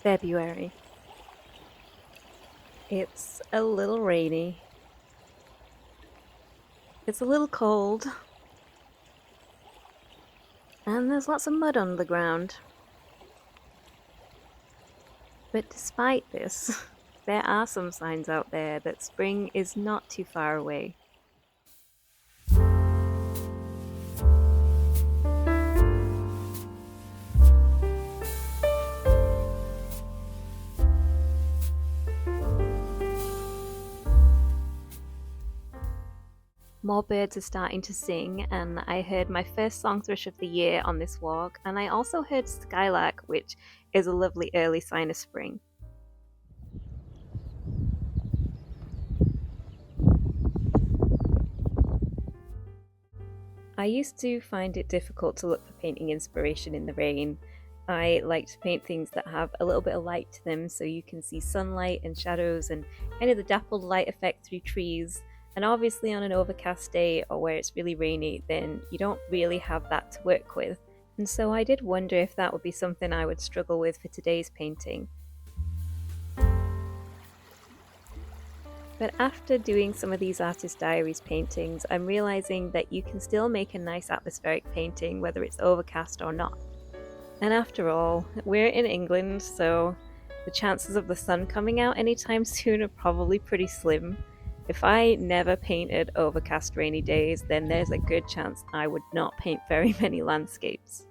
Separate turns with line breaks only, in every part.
February. It's a little rainy. It's a little cold. And there's lots of mud on the ground. But despite this, there are some signs out there that spring is not too far away. More birds are starting to sing, and I heard my first song thrush of the year on this walk, and I also heard skylark, which is a lovely early sign of spring. I used to find it difficult to look for painting inspiration in the rain. I like to paint things that have a little bit of light to them so you can see sunlight and shadows and kind of the dappled light effect through trees. And obviously, on an overcast day or where it's really rainy, then you don't really have that to work with. And so I did wonder if that would be something I would struggle with for today's painting. But after doing some of these Artist Diaries paintings, I'm realizing that you can still make a nice atmospheric painting whether it's overcast or not. And after all, we're in England, so the chances of the sun coming out anytime soon are probably pretty slim. If I never painted overcast rainy days, then there's a good chance I would not paint very many landscapes.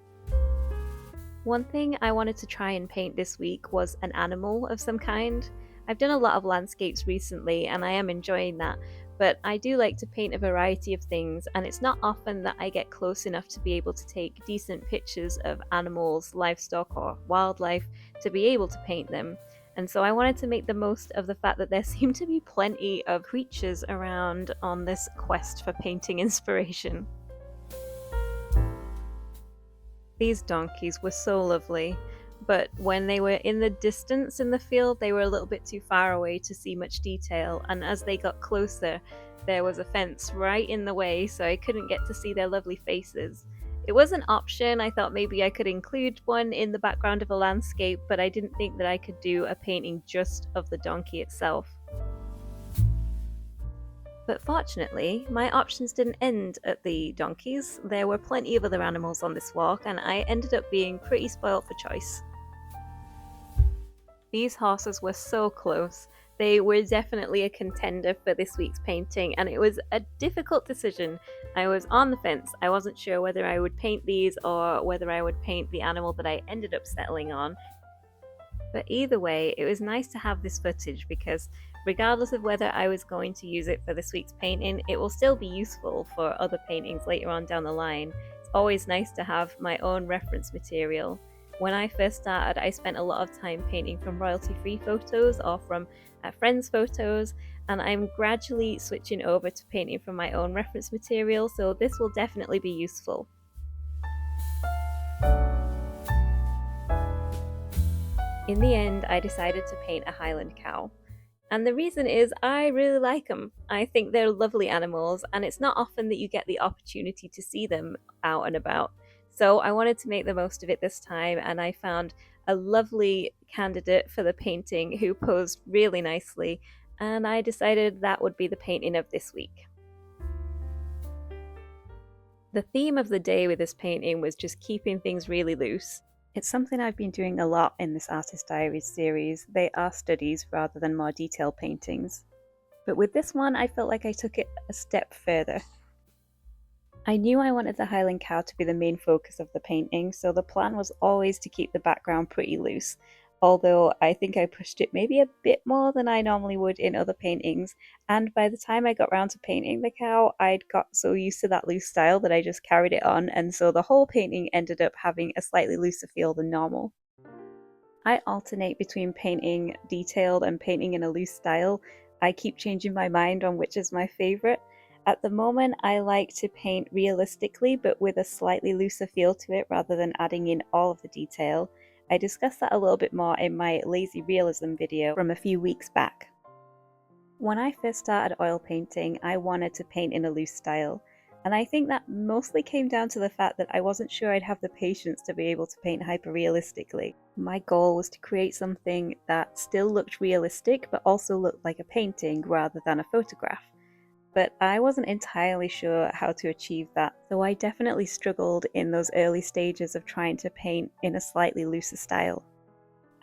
One thing I wanted to try and paint this week was an animal of some kind. I've done a lot of landscapes recently and I am enjoying that, but I do like to paint a variety of things, and it's not often that I get close enough to be able to take decent pictures of animals, livestock, or wildlife to be able to paint them. And so I wanted to make the most of the fact that there seem to be plenty of creatures around on this quest for painting inspiration. These donkeys were so lovely, but when they were in the distance in the field, they were a little bit too far away to see much detail, and as they got closer, there was a fence right in the way, so I couldn't get to see their lovely faces. It was an option. I thought maybe I could include one in the background of a landscape, but I didn't think that I could do a painting just of the donkey itself. But fortunately, my options didn't end at the donkeys. There were plenty of other animals on this walk, and I ended up being pretty spoilt for choice. These horses were so close. They were definitely a contender for this week's painting, and it was a difficult decision. I was on the fence. I wasn't sure whether I would paint these or whether I would paint the animal that I ended up settling on. But either way, it was nice to have this footage because regardless of whether I was going to use it for this week's painting, it will still be useful for other paintings later on down the line. It's always nice to have my own reference material. When I first started, I spent a lot of time painting from royalty-free photos or from friends' photos, and I'm gradually switching over to painting from my own reference material, so this will definitely be useful. In the end, I decided to paint a Highland cow. And the reason is I really like them. I think they're lovely animals, and it's not often that you get the opportunity to see them out and about. So I wanted to make the most of it this time, and I found a lovely candidate for the painting who posed really nicely, and I decided that would be the painting of this week. The theme of the day with this painting was just keeping things really loose. It's something I've been doing a lot in this Artist Diaries series. They are studies rather than more detailed paintings. But with this one, I felt like I took it a step further. I knew I wanted the Highland cow to be the main focus of the painting, so the plan was always to keep the background pretty loose. Although I think I pushed it maybe a bit more than I normally would in other paintings, and by the time I got round to painting the cow, I'd got so used to that loose style that I just carried it on, and so the whole painting ended up having a slightly looser feel than normal. I alternate between painting detailed and painting in a loose style. I keep changing my mind on which is my favourite. At the moment, I like to paint realistically but with a slightly looser feel to it rather than adding in all of the detail. I discussed that a little bit more in my lazy realism video from a few weeks back. When I first started oil painting, I wanted to paint in a loose style. And I think that mostly came down to the fact that I wasn't sure I'd have the patience to be able to paint hyper-realistically. My goal was to create something that still looked realistic but also looked like a painting rather than a photograph. But I wasn't entirely sure how to achieve that, so I definitely struggled in those early stages of trying to paint in a slightly looser style.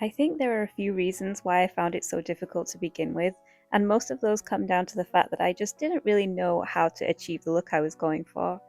I think there are a few reasons why I found it so difficult to begin with, and most of those come down to the fact that I just didn't really know how to achieve the look I was going for.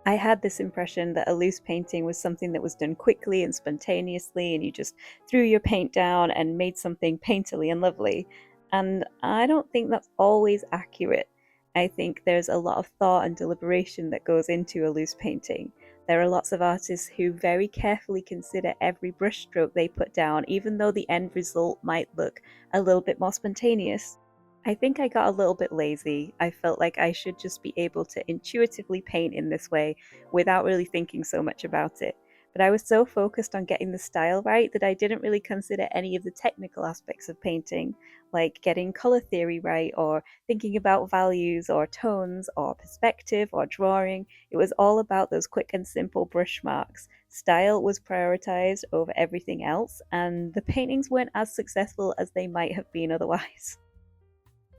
I had this impression that a loose painting was something that was done quickly and spontaneously, and you just threw your paint down and made something painterly and lovely. And I don't think that's always accurate. I think there's a lot of thought and deliberation that goes into a loose painting. There are lots of artists who very carefully consider every brushstroke they put down, even though the end result might look a little bit more spontaneous. I think I got a little bit lazy. I felt like I should just be able to intuitively paint in this way without really thinking so much about it. But I was so focused on getting the style right that I didn't really consider any of the technical aspects of painting, like getting color theory right, or thinking about values, or tones, or perspective, or drawing. It was all about those quick and simple brush marks. Style was prioritized over everything else, and the paintings weren't as successful as they might have been otherwise.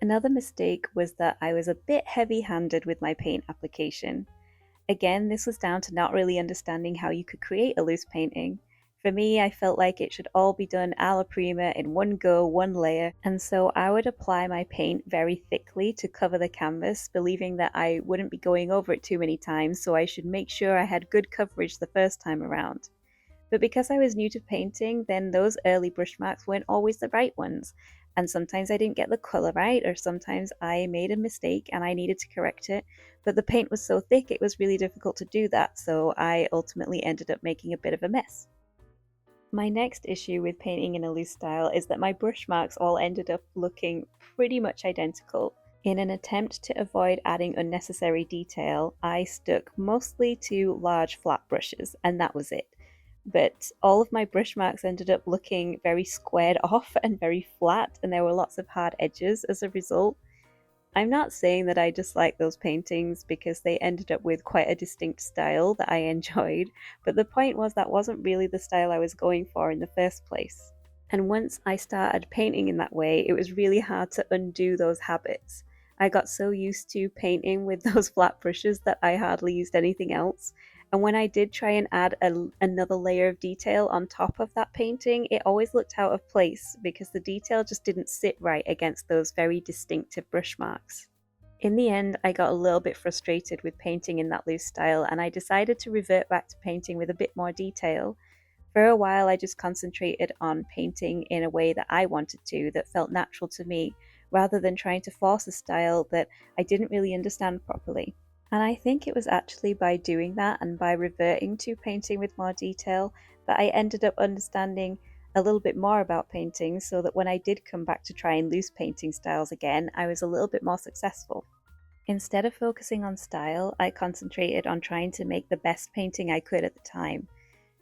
Another mistake was that I was a bit heavy-handed with my paint application. Again, this was down to not really understanding how you could create a loose painting. For me, I felt like it should all be done a la prima in one go, one layer, and so I would apply my paint very thickly to cover the canvas, believing that I wouldn't be going over it too many times, so I should make sure I had good coverage the first time around. But because I was new to painting, then those early brush marks weren't always the right ones. And sometimes I didn't get the colour right, or sometimes I made a mistake and I needed to correct it. But the paint was so thick it was really difficult to do that, so I ultimately ended up making a bit of a mess. My next issue with painting in a loose style is that my brush marks all ended up looking pretty much identical. In an attempt to avoid adding unnecessary detail, I stuck mostly to large flat brushes, and that was it. But all of my brush marks ended up looking very squared off and very flat, and there were lots of hard edges as a result. I'm not saying that I dislike those paintings because they ended up with quite a distinct style that I enjoyed, but the point was that wasn't really the style I was going for in the first place. And once I started painting in that way, it was really hard to undo those habits. I got so used to painting with those flat brushes that I hardly used anything else. And when I did try and add another layer of detail on top of that painting, it always looked out of place because the detail just didn't sit right against those very distinctive brush marks. In the end, I got a little bit frustrated with painting in that loose style, and I decided to revert back to painting with a bit more detail. For a while, I just concentrated on painting in a way that I wanted to, that felt natural to me, rather than trying to force a style that I didn't really understand properly. And I think it was actually by doing that and by reverting to painting with more detail that I ended up understanding a little bit more about painting, so that when I did come back to trying loose painting styles again, I was a little bit more successful. Instead of focusing on style, I concentrated on trying to make the best painting I could at the time,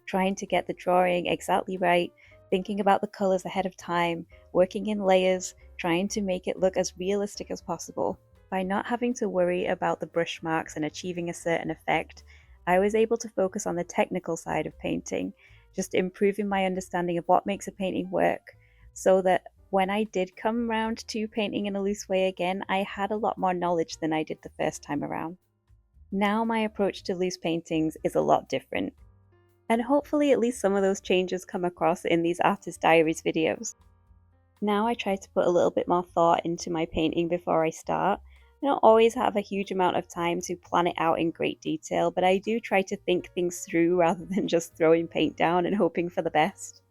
trying to get the drawing exactly right, thinking about the colors ahead of time, working in layers, trying to make it look as realistic as possible. By not having to worry about the brush marks and achieving a certain effect, I was able to focus on the technical side of painting, just improving my understanding of what makes a painting work, so that when I did come round to painting in a loose way again, I had a lot more knowledge than I did the first time around. Now my approach to loose paintings is a lot different, and hopefully at least some of those changes come across in these Artist Diaries videos. Now I try to put a little bit more thought into my painting before I start. I don't always have a huge amount of time to plan it out in great detail, but I do try to think things through rather than just throwing paint down and hoping for the best.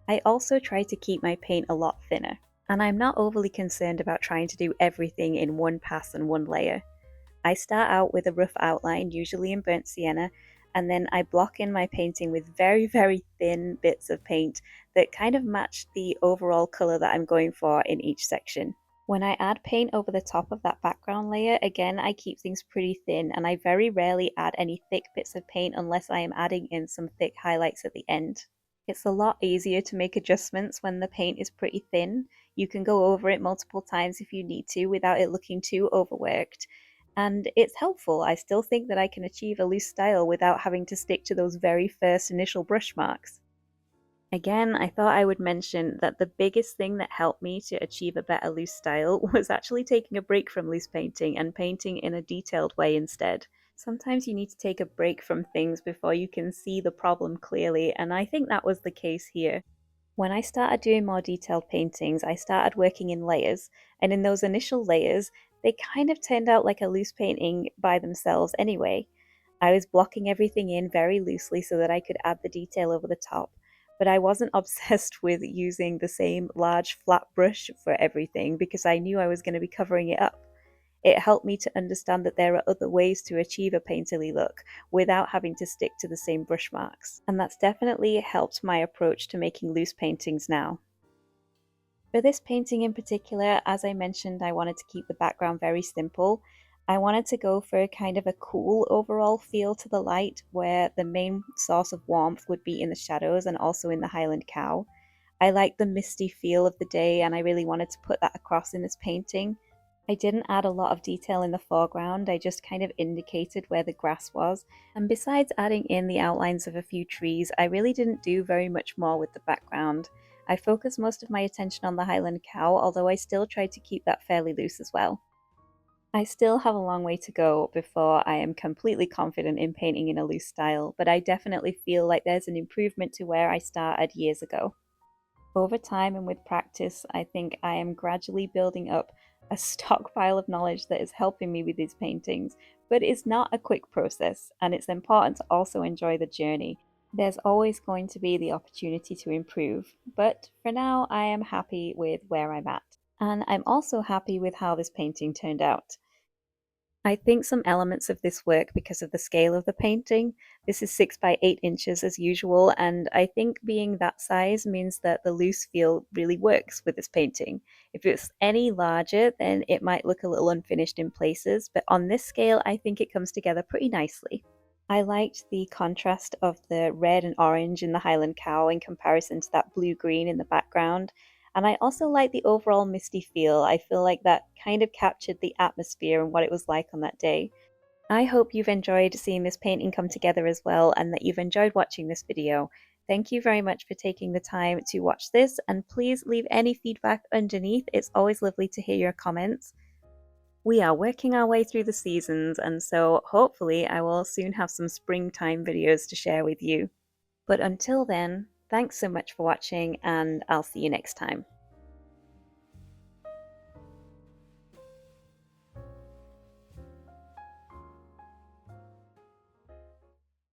I also try to keep my paint a lot thinner, and I'm not overly concerned about trying to do everything in one pass and one layer. I start out with a rough outline, usually in burnt sienna, and then I block in my painting with very, very thin bits of paint that kind of match the overall colour that I'm going for in each section. When I add paint over the top of that background layer, again I keep things pretty thin, and I very rarely add any thick bits of paint unless I am adding in some thick highlights at the end. It's a lot easier to make adjustments when the paint is pretty thin. You can go over it multiple times if you need to without it looking too overworked. and it's helpful. I still think that I can achieve a loose style without having to stick to those very first initial brush marks. Again, I thought I would mention that the biggest thing that helped me to achieve a better loose style was actually taking a break from loose painting and painting in a detailed way instead. Sometimes you need to take a break from things before you can see the problem clearly, and I think that was the case here. When I started doing more detailed paintings, I started working in layers, and in those initial layers, they kind of turned out like a loose painting by themselves anyway. I was blocking everything in very loosely so that I could add the detail over the top, but I wasn't obsessed with using the same large flat brush for everything because I knew I was going to be covering it up. It helped me to understand that there are other ways to achieve a painterly look without having to stick to the same brush marks, and that's definitely helped my approach to making loose paintings now. For this painting in particular, as I mentioned, I wanted to keep the background very simple. I wanted to go for kind of a cool overall feel to the light where the main source of warmth would be in the shadows and also in the Highland cow. I like the misty feel of the day and I really wanted to put that across in this painting. I didn't add a lot of detail in the foreground, I just kind of indicated where the grass was. And besides adding in the outlines of a few trees, I really didn't do very much more with the background. I focused most of my attention on the Highland cow, although I still tried to keep that fairly loose as well. I still have a long way to go before I am completely confident in painting in a loose style, but I definitely feel like there's an improvement to where I started years ago. Over time and with practice, I think I am gradually building up a stockpile of knowledge that is helping me with these paintings, but it's not a quick process, and it's important to also enjoy the journey. There's always going to be the opportunity to improve, but for now, I am happy with where I'm at. And I'm also happy with how this painting turned out. I think some elements of this work because of the scale of the painting. This is 6 by 8 inches as usual, and I think being that size means that the loose feel really works with this painting. If it's any larger, then it might look a little unfinished in places, but on this scale, I think it comes together pretty nicely. I liked the contrast of the red and orange in the Highland cow in comparison to that blue-green in the background. And I also like the overall misty feel. I feel like that kind of captured the atmosphere and what it was like on that day. I hope you've enjoyed seeing this painting come together as well and that you've enjoyed watching this video. Thank you very much for taking the time to watch this, and please leave any feedback underneath. It's always lovely to hear your comments. We are working our way through the seasons, and so hopefully I will soon have some springtime videos to share with you. But until then, thanks so much for watching, and I'll see you next time.